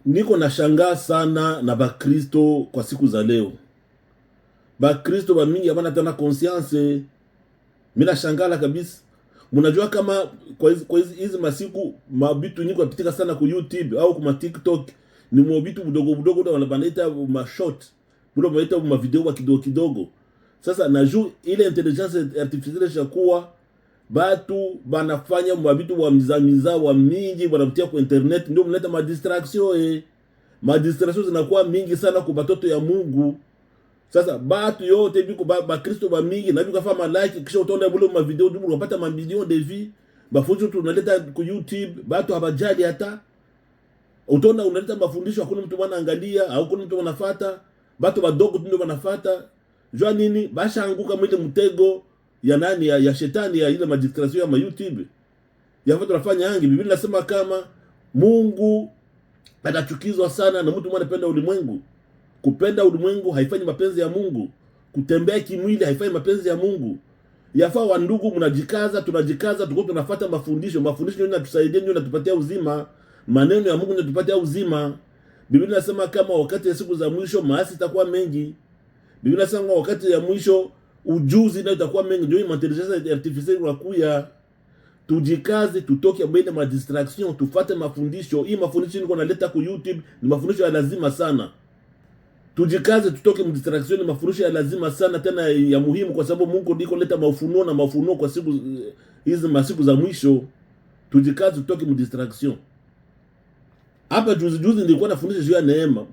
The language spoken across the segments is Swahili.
Niko na shangaa sana na Bakristo kwa siku za leo. Bakristo ba mingi habana tena conscience. Mina shangala kabisa. Mnajua kama kwa hizi masiku mabitu niko yapitika sana ku YouTube au kuma TikTok, ni mwabitu budogo budogo ndio wanabaneta ma short. Ndio wanaita ma video wa kidogo kidogo. Sasa najua ile intelligence artificielle shakuwa batu banafanya mwabitu wa mizamiza wa mingi wanapitia kwa internet, ndio mnaleta ma distraction ma distraction zinakuwa mingi sana kwa batoto ya Mungu. Sasa batu yote biko ba Kristo ba mingi na biko fama like, kisha utaona bule ma video ndio unapata ma millions de vues. Bafunzo tunaleta ku YouTube, batu habajali hata. Utaona unaleta mafundisho hakuna mtu anaangalia, au kuna mtu anafuata, batu badogo ndio wanafuata. Jua nini? Basha anguka mwile mtego ya nani ya shetani ya ile madistraction ya ma YouTube. Ya watu wanafanya hangi. Biblia inasema kama Mungu anachukizwa sana na mtu mwana anapenda ulimwengu. Kupenda ulimwengu haifanyi mapenzi ya Mungu. Kutembea kimwili haifanyi mapenzi ya Mungu. Yafaa wa ndugu mnajikaza, tunajikaza, tuko tunafuata mafundisho. Mafundisho ndio yanatusaidia, ndio yanatupatia uzima. Maneno ya Mungu ndio yanatupatia uzima. Biblia inasema kama wakati ya siku za mwisho maasi itakuwa mengi. Biblia inasema wakati ya mwisho ujuzi ndio itakuwa mengi. Ndio intelligence artificielle inakuja. Tujikaze, tutoke mbele ma distraction, tufuate mafundisho. Hii mafundisho niko naleta ku YouTube ni mafundisho ya lazima sana. Tujikaze, tutoke mu distraction, mafundisho ya lazima sana tena ya muhimu, kwa sababu Mungu ndiko leta mafunuo na mafunuo kwa siku hizi masiku za mwisho. Tujikaze, tutoke mu distraction. Hapa juzi nilikuwa nafundisha juu ya neema.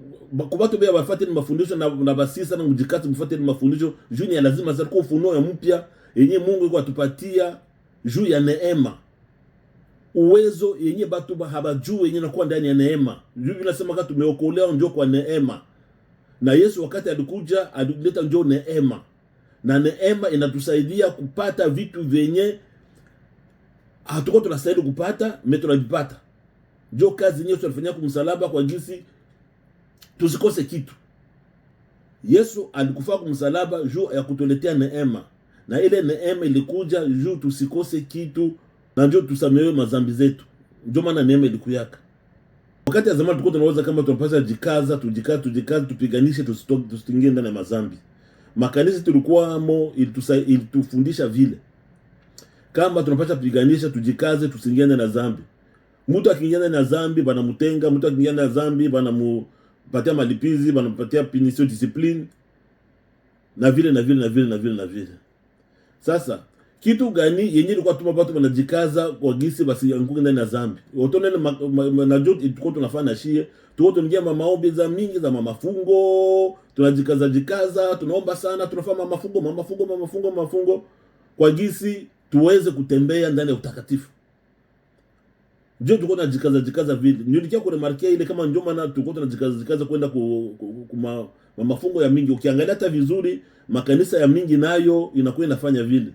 Kwa watu bia wafuate mafundisho na basi sana mjikaze mfuate mafundisho juu ya lazima sana, kwa ufunuo ya mpya yenye Mungu yuko atupatia juu ya neema. Uwezo yenye batu habajui yenye nakuwa ndani ya neema. Juu inasema kama tumeokolewa njoo kwa neema. Na Yesu wakati alikuja alileta njoo neema. Na neema inatusaidia kupata vitu vyenye hatuko tunastahili kupata, tunavipata. Njoo kazi yenyewe tulifanya kwa msalaba kwa jinsi tusikose kitu. Yesu alikufa kwa msalaba juu ya kutuletea neema. Na ile neema ilikuja juu tusikose kitu, na njoo tusamehewe madhambi zetu. Ndio maana neema ilikuyaka. Wakati ya zamani tulikuwa tunaweza kama tunapaswa jikaza, tujikaze, tupiganishe tusitingie ndani ya madhambi. Makanisa tulikuwamo ilitufundisha vile. Kama tunapaswa piganisha, tujikaze, tusiingie ndani ya dhambi. Mtu akiingia ndani ya dhambi banamutenga, mtu akiingia ndani ya dhambi banamupatia malipizi, banampatia punition discipline. Na vile. Sasa kitu gani yenye ilikuwa tuma watu wanajikaza kwa gisi basi anguke ndani ya dhambi? Utone na joto ilikuwa tunafanya shie, tuko tunaingia maombi za mingi za mafungo, tunajikaza, tunaomba sana, tunafanya mafungo kwa gisi tuweze kutembea ndani ya utakatifu. Ndio tuko tunajikaza vile. Nilikia kuremarkia ile kama ndio maana tuko tunajikaza kwenda kwa mafungo ya mingi. Ukiangalia hata vizuri makanisa ya mingi nayo inakuwa inafanya vile.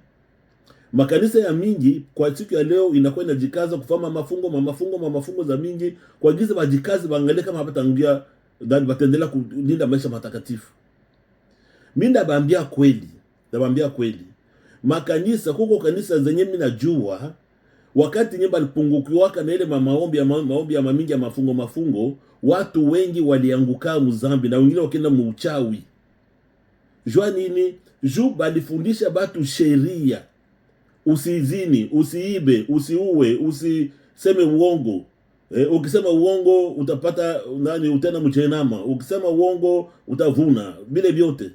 Makanisa ya mingi kwa siku ya leo inakuwa inajikaza kufanya mafungo za mingi kwa giza bajikazi baangalie kama hapa tangia ndani batendela kulinda maisha matakatifu. Mimi ndabaambia kweli. Makanisa kuko kanisa zenye mimi najua wakati nyemba alipungukiwaka na ile maombi ya mamingi ya mafungo, watu wengi walianguka mzambi na wengine wakaenda muuchawi. Jua nini? Juu balifundisha batu sheria. Usizini, usiibe, usiue, usiseme uongo. Ukisema uongo utapata utenda mchenama. Ukisema uongo utavuna. Bile vyote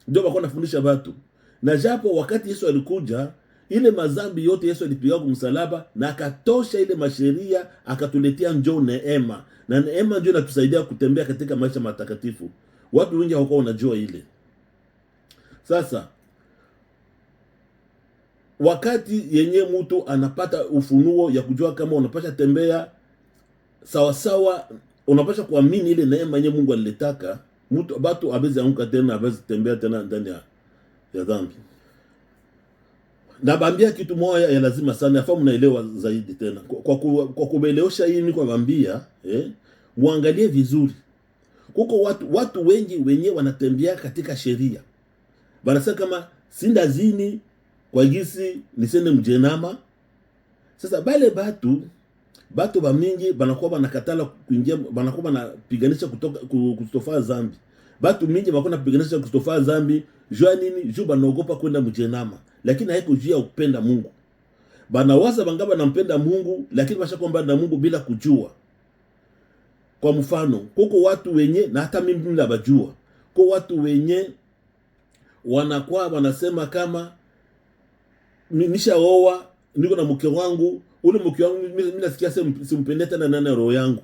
ndio wako nafundisha batu. Na japo wakati Yesu alikuja, ile mazambi yote Yesu alipiga kwa msalaba na akatosha ile masheria, akatuletea njoo neema. Na neema ndio inatusaidia kutembea katika maisha matakatifu. Watu wengi hawako wanajua ile. Sasa wakati yenye mtu anapata ufunuo ya kujua kama unapasha tembea sawa sawa, unapasha kuamini ile neema yenye Mungu aliletaka, mtu batu abezi anguka tena, abezi tembea tena ndani ya dhambi. Nabambia kitu moja ya lazima sana, afa mnaelewa zaidi tena. Kwa kumelewesha hii niko nabambia, muangalie vizuri. Kuko watu wengi wenye wanatembea katika sheria. Banasema kama sindazini kwa gisi nisende mjenama. Sasa bale batu Batu ba mingi banakuwa banakatala kuingia, banakuwa banapiganisha kutofaa zambi. Batu mingi banakuwa banapiganisha kutofaa zambi jua nini? Juu banaogopa kwenda mjenama, lakini haiko juu ya kupenda Mungu. Banawaza bangaba nampenda Mungu, lakini bashakuwa na Mungu bila kujua. Kwa mfano, kuko watu wenye, na hata mimi nabajua, kwa watu wenye wanakuwa wanasema kama nishaoa, niko na mke wangu, ule mke wangu mimi nasikia simpende tena ndani ya roho yangu.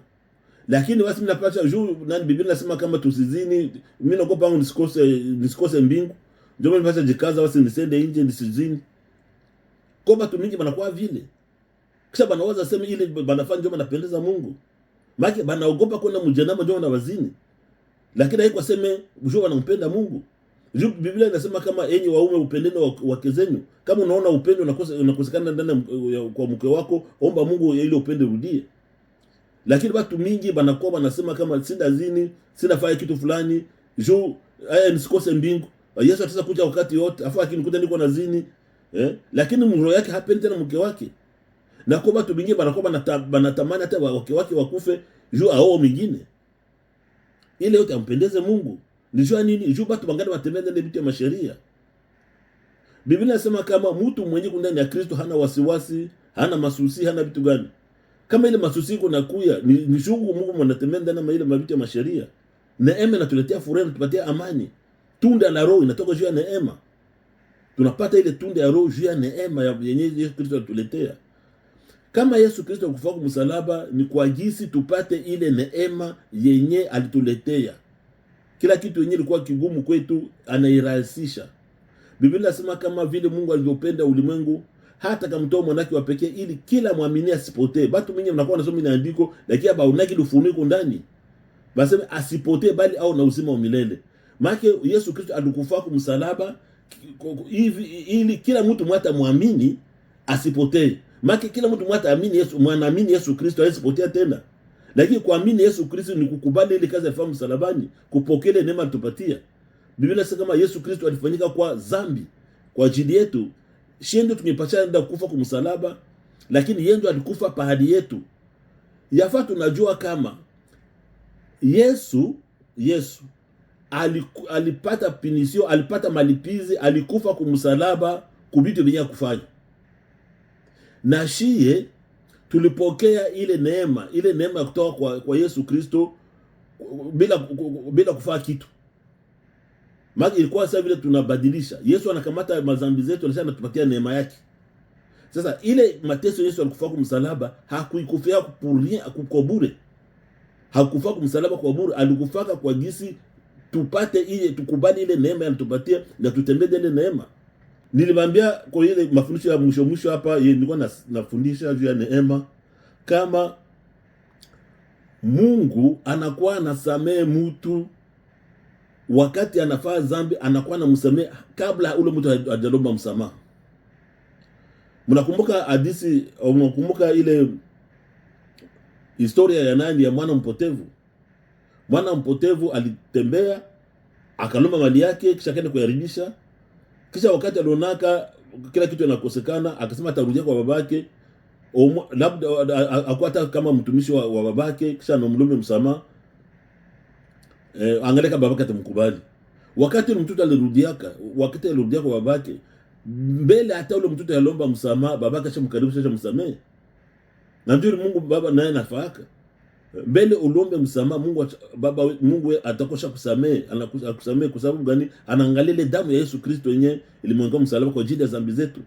Lakini basi mimi napata juu nani, Biblia inasema kama tusizini, mimi naogopa nisikose mbingu. Ndio mimi napata jikaza basi nisende nje nisizini. Kwa watu mingi banakuwa vile. Kisha banawaza sema ile banafanya ndio banapendeza Mungu. Maana banaogopa kwenda mjenama ndio wanawazini. Lakini haiko sema juu wanampenda Mungu. Juu Biblia inasema kama enyi waume upendeni wake zenu. Kama unaona upendo unakosekana ndani kwa mke wako, omba Mungu ile upende rudie. Lakini watu mingi banakuwa wanasema kama sina zini, sina fanya kitu fulani, juu nisikose mbingu. Yesu ataweza kuja wakati wote, afa akinikuta niko na zini. Lakini roho yake hapendi tena mke wake. Na kwa watu mingi banakuwa banatamani hata wake wake wakufe juu hao mwingine. Ile yote ampendeze Mungu. Nijua nini? Juu watu bangana watembea ndani vitu ya masheria. Biblia inasema kama mtu mwenye ndani ya Kristo hana wasiwasi, hana masusi, hana vitu gani. Kama ile masusi kuna kuya, ni shungu Mungu mwanatembea ndani ya ile mavitu ya masheria. Neema inatuletea furaha, inatupatia amani. Tunda la Roho inatoka juu ya neema. Tunapata ile tunda ya Roho juu ya neema yenye Yesu Kristo atuletea. Kama Yesu Kristo kufa kwa msalaba ni kwa jinsi tupate ile neema yenye alituletea. Kila kitu yenye ilikuwa kigumu kwetu anairahisisha. Biblia inasema kama vile Mungu alivyopenda ulimwengu hata kamtoa mwanake wa pekee ili kila muamini asipotee. Watu wengi mnakuwa wanasoma inaandiko lakini hapa unaki ufuniko ndani. Basi asipotee bali au na uzima wa milele. Maana Yesu Kristo alikufa kwa msalaba hivi ili kila mtu mwata muamini asipotee. Maana kila mtu mwata amini Yesu, mwanaamini Yesu Kristo asipotea tena. Lakini kuamini Yesu Kristo ni kukubali ile kazi ya fahamu msalabani, kupokea neema tupatia. Biblia inasema kama Yesu Kristo alifanyika kwa dhambi kwa ajili yetu. Shendo tungepata ndio kufa kwa msalaba, lakini yeye ndo alikufa pahali yetu. Yafaa tunajua kama Yesu alipata pinisio, alipata malipizi, alikufa kwa msalaba kubitu vyenye kufanya. Na shie tulipokea ile neema kutoka kwa Yesu Kristo bila kufanya kitu. Maana ilikuwa sasa vile tunabadilisha. Yesu anakamata madhambi zetu na anatupatia neema yake. Sasa ile mateso Yesu alikufa kwa msalaba hakuikufia kwa bure. Hakufa kwa msalaba kwa bure, alikufa kwa gisi tupate ile, tukubali ile neema anatupatia na tutembee ile neema. Nilimwambia kwa ile mafundisho ya mwisho hapa nilikuwa nafundisha juu ya neema kama Mungu anakuwa anasamehe mtu wakati anafanya dhambi, anakuwa anamsamehe kabla ule mtu hajalomba msamaha. Mnakumbuka hadithi au mnakumbuka ile historia ya nani, ya mwana mpotevu? Mwana mpotevu alitembea akalomba mali yake kisha akaenda kuyarudisha. Kisha wakati alionaka kila kitu yanakosekana, akasema atarudia kwa babake, labda akwata kama mtumishi wa babake, kisha anomlombe msamaha. Angaleka babake atamkubali. Wakati mtoto alirudia kwa babake, mbele hata ule mtoto alomba msamaha, babake ashamkaribisha msamehe. Na ndio Mungu baba naye anafaaka. Mbele ulombe msamaha, Mungu atakosha kusamehe, anakusamehe kwa sababu gani? Anaangalia ile damu ya Yesu Kristo yenyewe ilimwagwa msalaba kwa ajili ya dhambi zetu.